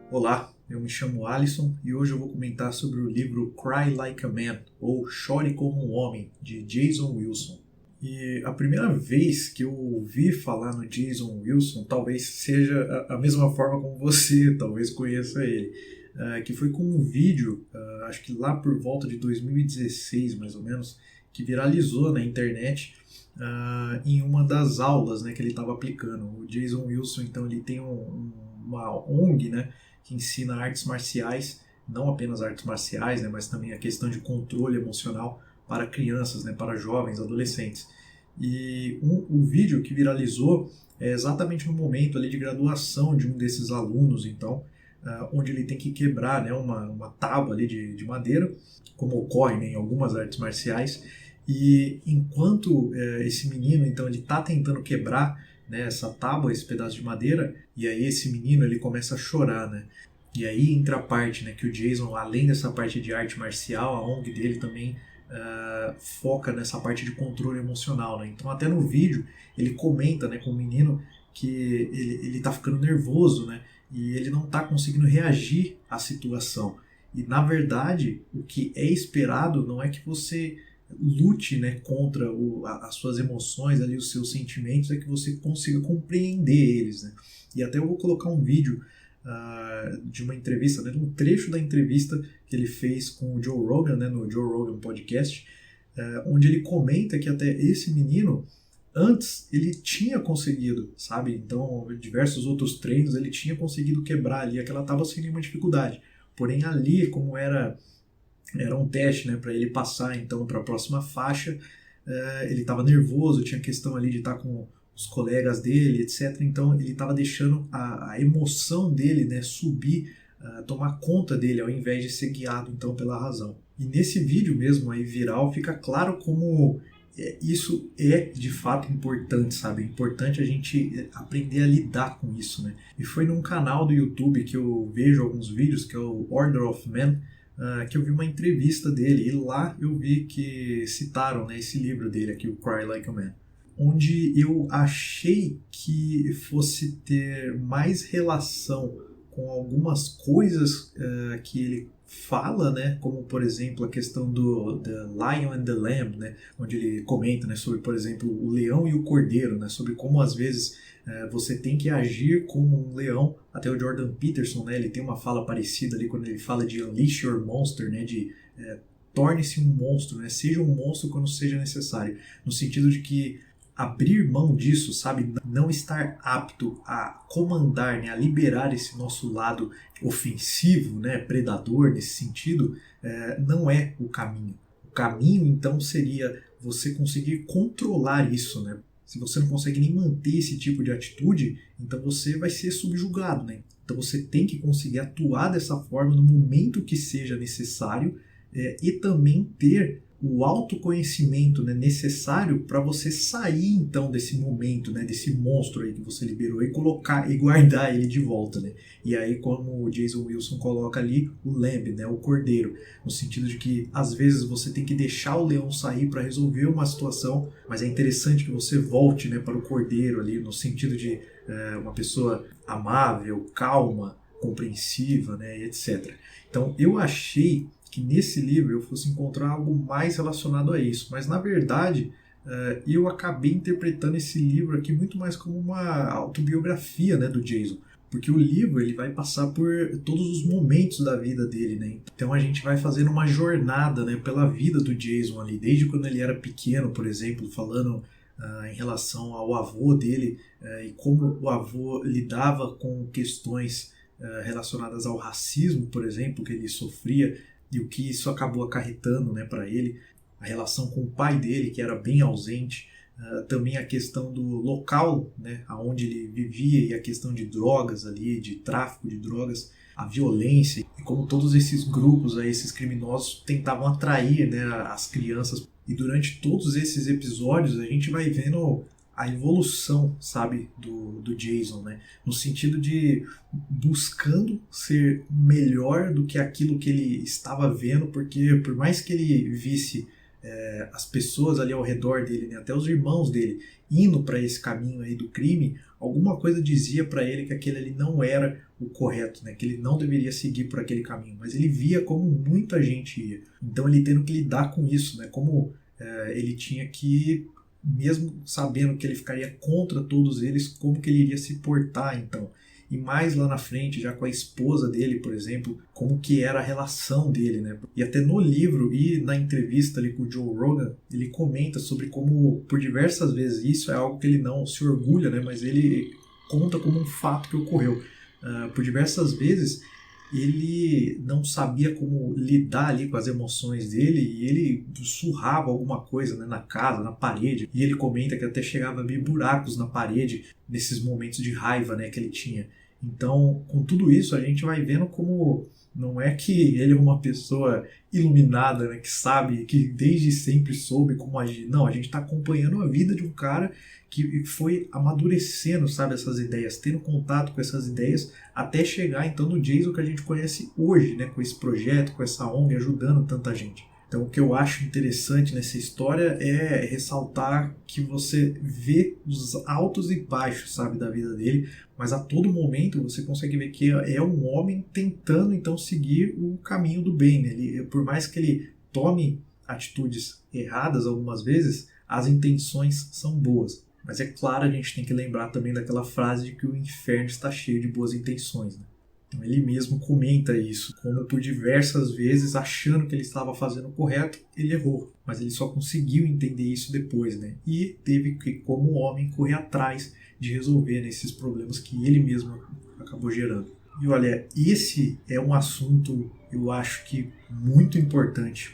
Olá, eu me chamo Alisson e hoje eu vou comentar sobre o livro Cry Like a Man, ou Chore como um Homem, de Jason Wilson. E a primeira vez que eu ouvi falar no Jason Wilson, talvez seja a mesma forma como você talvez conheça ele, que foi com um vídeo, acho que lá por volta de 2016 mais ou menos, que viralizou na internet em uma das aulas, né, que ele estava aplicando. O Jason Wilson, então, ele tem uma ONG, né, que ensina artes marciais, não apenas artes marciais, né, mas também a questão de controle emocional para crianças, né, para jovens, adolescentes. E o vídeo que viralizou é exatamente no momento ali de graduação de um desses alunos, então, onde ele tem que quebrar, né, uma tábua ali de madeira, como ocorre, né, em algumas artes marciais. E enquanto esse menino, então, ele está tentando quebrar, né, essa tábua, esse pedaço de madeira, e aí esse menino ele começa a chorar, né? E aí entra a parte, né, que o Jason, além dessa parte de arte marcial, a ONG dele também foca nessa parte de controle emocional, né? Então até no vídeo ele comenta, né, com o menino que ele tá ficando nervoso, né? E ele não tá conseguindo reagir à situação. E na verdade, o que é esperado não é que você lute, né, contra as suas emoções, ali, os seus sentimentos, é que você consiga compreender eles, né? E até eu vou colocar um vídeo de uma entrevista, né, um trecho da entrevista que ele fez com o Joe Rogan, né, no Joe Rogan Podcast, onde ele comenta que até esse menino, antes, ele tinha conseguido, sabe? Então, diversos outros treinos, ele tinha conseguido quebrar ali aquela tábua sem nenhuma dificuldade. Porém, ali, como era um teste, né, para ele passar então para a próxima faixa. Ele estava nervoso, tinha questão ali de estar com os colegas dele, etc. Então ele estava deixando a emoção dele, né, subir, tomar conta dele, ao invés de ser guiado então pela razão. E nesse vídeo mesmo aí viral fica claro como isso é de fato importante, sabe? É importante a gente aprender a lidar com isso, né? E foi num canal do YouTube que eu vejo alguns vídeos, que é o Order of Man, que eu vi uma entrevista dele, e lá eu vi que citaram, né, esse livro dele aqui, o Cry Like a Man, onde eu achei que fosse ter mais relação com algumas coisas que ele fala, né, como por exemplo a questão do The Lion and the Lamb, né, onde ele comenta, né, sobre, por exemplo, o leão e o cordeiro, né, sobre como às vezes você tem que agir como um leão. Até o Jordan Peterson, né, ele tem uma fala parecida ali quando ele fala de unleash your monster, né, de torne-se um monstro, né, seja um monstro quando seja necessário, no sentido de que abrir mão disso, sabe, não estar apto a comandar, né, a liberar esse nosso lado ofensivo, né, predador nesse sentido, não é o caminho. O caminho então seria você conseguir controlar isso, né? Se você não consegue nem manter esse tipo de atitude, então você vai ser subjugado, né? Então você tem que conseguir atuar dessa forma no momento que seja necessário, e também ter o autoconhecimento, né, necessário para você sair então desse momento, né, desse monstro aí que você liberou, e colocar e guardar ele de volta, né? E aí, como o Jason Wilson coloca ali, o lamb, né, o cordeiro, no sentido de que às vezes você tem que deixar o leão sair para resolver uma situação, mas é interessante que você volte, né, para o cordeiro ali, no sentido de uma pessoa amável, calma, compreensiva, né, etc. Então eu achei que nesse livro eu fosse encontrar algo mais relacionado a isso, mas na verdade eu acabei interpretando esse livro aqui muito mais como uma autobiografia, né, do Jason, porque o livro ele vai passar por todos os momentos da vida dele, né? Então a gente vai fazendo uma jornada, né, pela vida do Jason ali, desde quando ele era pequeno, por exemplo, falando em relação ao avô dele, e como o avô lidava com questões relacionadas ao racismo, por exemplo, que ele sofria, e o que isso acabou acarretando, né, para ele, a relação com o pai dele, que era bem ausente, também a questão do local, né, onde ele vivia, e a questão de drogas ali, de tráfico de drogas, a violência, e como todos esses grupos, aí, esses criminosos tentavam atrair, né, as crianças. E durante todos esses episódios a gente vai vendo a evolução, sabe, do Jason, né? No sentido de buscando ser melhor do que aquilo que ele estava vendo, porque por mais que ele visse as pessoas ali ao redor dele, né, até os irmãos dele, indo para esse caminho aí do crime, alguma coisa dizia para ele que aquele ali não era o correto, né? Que ele não deveria seguir por aquele caminho, mas ele via como muita gente ia. Então ele tendo que lidar com isso, né? Como ele tinha que, mesmo sabendo que ele ficaria contra todos eles, como que ele iria se portar então. E mais lá na frente, já com a esposa dele, por exemplo, como que era a relação dele, né? E até no livro e na entrevista ali com o Joe Rogan, ele comenta sobre como, por diversas vezes, isso é algo que ele não se orgulha, né? Mas ele conta como um fato que ocorreu. Por diversas vezes, ele não sabia como lidar ali com as emoções dele e ele surrava alguma coisa, né, na casa, na parede. E ele comenta que até chegava a ver buracos na parede nesses momentos de raiva, né, que ele tinha. Então, com tudo isso, a gente vai vendo como não é que ele é uma pessoa iluminada, né, que sabe, que desde sempre soube como agir. Não, a gente está acompanhando a vida de um cara que foi amadurecendo, sabe, essas ideias, tendo contato com essas ideias, até chegar então no Jason que a gente conhece hoje, né, com esse projeto, com essa ONG, ajudando tanta gente. Então o que eu acho interessante nessa história é ressaltar que você vê os altos e baixos, sabe, da vida dele, mas a todo momento você consegue ver que é um homem tentando então seguir o caminho do bem, né? Ele, por mais que ele tome atitudes erradas algumas vezes, as intenções são boas. Mas é claro, a gente tem que lembrar também daquela frase de que o inferno está cheio de boas intenções, né? Então ele mesmo comenta isso, como por diversas vezes, achando que ele estava fazendo o correto, ele errou. Mas ele só conseguiu entender isso depois, né? E teve que, como homem, correr atrás de resolver, né, esses problemas que ele mesmo acabou gerando. E olha, esse é um assunto, eu acho que muito importante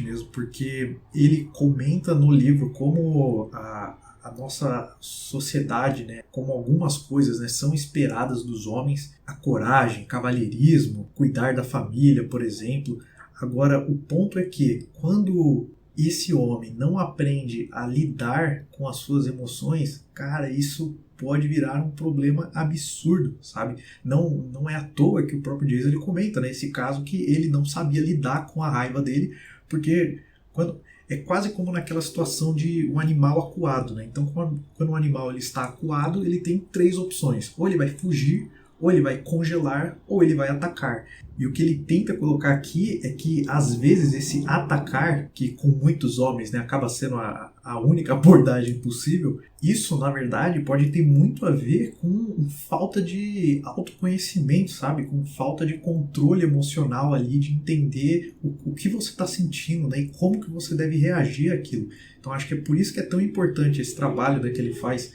mesmo, porque ele comenta no livro como a nossa sociedade, né, como algumas coisas, né, são esperadas dos homens, a coragem, cavalheirismo, cuidar da família, por exemplo. Agora, o ponto é que quando esse homem não aprende a lidar com as suas emoções, cara, isso pode virar um problema absurdo, sabe? Não é à toa que o próprio Jason ele comenta, né, esse caso que ele não sabia lidar com a raiva dele, porque quando é quase como naquela situação de um animal acuado, né? Então, quando um animal ele está acuado, ele tem três opções: ou ele vai fugir, ou ele vai congelar, ou ele vai atacar. E o que ele tenta colocar aqui é que, às vezes, esse atacar, que com muitos homens, né, acaba sendo a única abordagem possível, isso, na verdade, pode ter muito a ver com falta de autoconhecimento, sabe? Com falta de controle emocional ali, de entender o que você está sentindo, né, e como que você deve reagir àquilo. Então, acho que é por isso que é tão importante esse trabalho, né, que ele faz,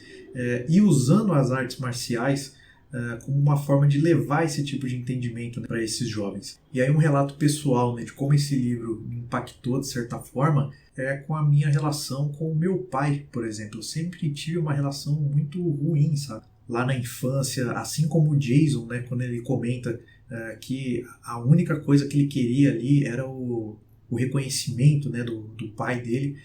e usando as artes marciais como uma forma de levar esse tipo de entendimento, né, para esses jovens. E aí um relato pessoal, né, de como esse livro me impactou de certa forma é com a minha relação com o meu pai, por exemplo. Eu sempre tive uma relação muito ruim, sabe? Lá na infância, assim como o Jason, né, quando ele comenta que a única coisa que ele queria ali era o reconhecimento, né, do pai dele,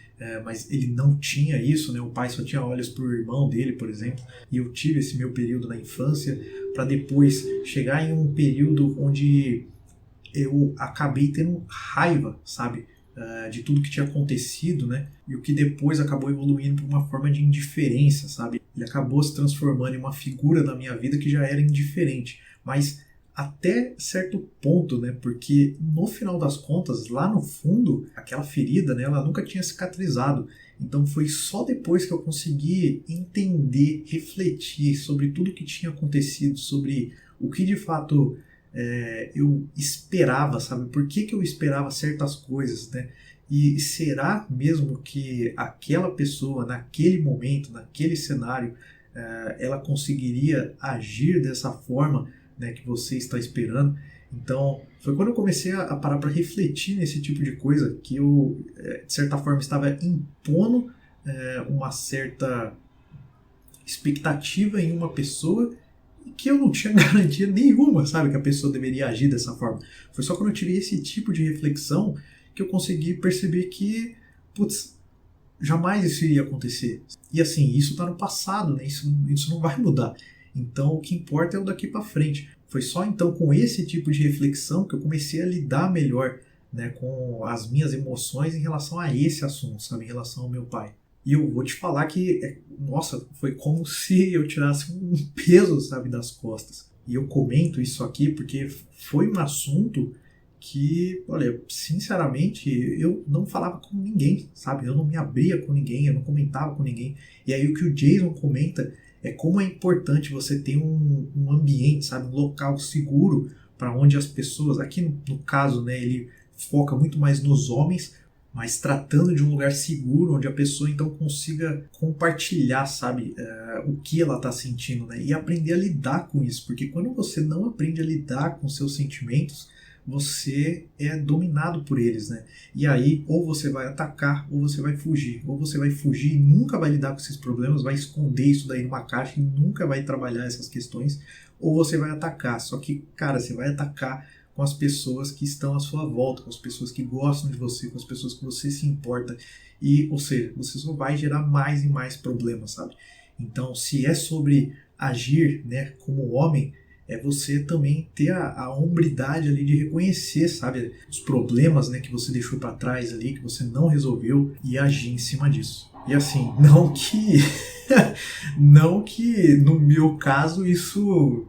mas ele não tinha isso, né, o pai só tinha olhos para o irmão dele, por exemplo, e eu tive esse meu período na infância, para depois chegar em um período onde eu acabei tendo raiva, sabe, de tudo que tinha acontecido, né, e o que depois acabou evoluindo para uma forma de indiferença, sabe, ele acabou se transformando em uma figura na minha vida que já era indiferente, mas até certo ponto, né? Porque no final das contas, lá no fundo, aquela ferida, né, ela nunca tinha cicatrizado. Então foi só depois que eu consegui entender, refletir sobre tudo que tinha acontecido, sobre o que de fato eu esperava, sabe? Por que eu esperava certas coisas, né? E será mesmo que aquela pessoa, naquele momento, naquele cenário, ela conseguiria agir dessa forma, né, que você está esperando? Então, foi quando eu comecei a parar para refletir nesse tipo de coisa que eu, de certa forma, estava impondo uma certa expectativa em uma pessoa que eu não tinha garantia nenhuma, sabe, que a pessoa deveria agir dessa forma. Foi só quando eu tive esse tipo de reflexão que eu consegui perceber que, putz, jamais isso iria acontecer. E assim, isso está no passado, né? Isso não vai mudar. Então o que importa é o daqui para frente. Foi só então com esse tipo de reflexão que eu comecei a lidar melhor, né, com as minhas emoções em relação a esse assunto, sabe, em relação ao meu pai. E eu vou te falar que, nossa, foi como se eu tirasse um peso, sabe, das costas. E eu comento isso aqui porque foi um assunto que, olha, sinceramente, eu não falava com ninguém, sabe? Eu não me abria com ninguém, eu não comentava com ninguém. E aí o que o Jason comenta é como é importante você ter um ambiente, sabe? Um local seguro para onde as pessoas, aqui no caso, né, ele foca muito mais nos homens, mas tratando de um lugar seguro, onde a pessoa então consiga compartilhar, sabe, o que ela está sentindo, né? E aprender a lidar com isso, porque quando você não aprende a lidar com seus sentimentos, você é dominado por eles, né? E aí, ou você vai atacar, ou você vai fugir. Ou você vai fugir e nunca vai lidar com esses problemas, vai esconder isso daí numa caixa e nunca vai trabalhar essas questões, ou você vai atacar. Só que, cara, você vai atacar com as pessoas que estão à sua volta, com as pessoas que gostam de você, com as pessoas que você se importa. E, ou seja, você só vai gerar mais e mais problemas, sabe? Então, se é sobre agir, né, como homem, é você também ter a hombridade ali de reconhecer, sabe, os problemas, né, que você deixou para trás ali, que você não resolveu e agir em cima disso. E assim, não que não que no meu caso isso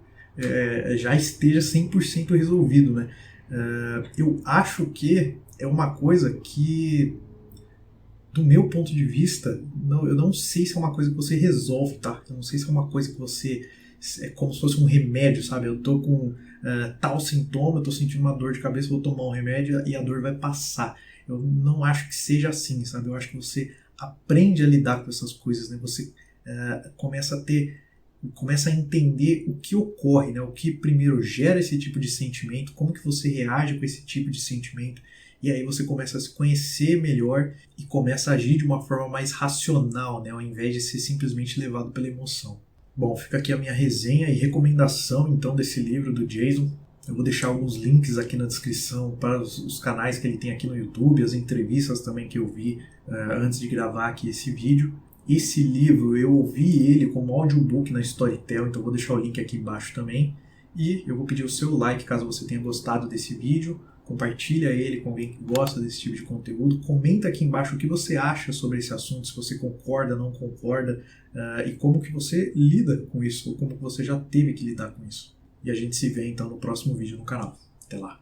já esteja 100% resolvido, né? Eu acho que é uma coisa que, do meu ponto de vista, eu não sei se é uma coisa que você resolve, tá? Eu não sei se é uma coisa que você... É como se fosse um remédio, sabe? Eu tô com tal sintoma, eu tô sentindo uma dor de cabeça, vou tomar um remédio e a dor vai passar. Eu não acho que seja assim, sabe? Eu acho que você aprende a lidar com essas coisas, né? Você começa a entender o que ocorre, né? O que primeiro gera esse tipo de sentimento, como que você reage com esse tipo de sentimento, e aí você começa a se conhecer melhor e começa a agir de uma forma mais racional, né? Ao invés de ser simplesmente levado pela emoção. Bom, fica aqui a minha resenha e recomendação então desse livro do Jason. Eu vou deixar alguns links aqui na descrição para os canais que ele tem aqui no YouTube, as entrevistas também que eu vi antes de gravar aqui esse vídeo. Esse livro eu ouvi ele como audiobook na Storytel, então vou deixar o link aqui embaixo também. E eu vou pedir o seu like caso você tenha gostado desse vídeo. Compartilha ele com alguém que gosta desse tipo de conteúdo. Comenta aqui embaixo o que você acha sobre esse assunto, se você concorda, não concorda, e como que você lida com isso, ou como que você já teve que lidar com isso. E a gente se vê então no próximo vídeo no canal. Até lá!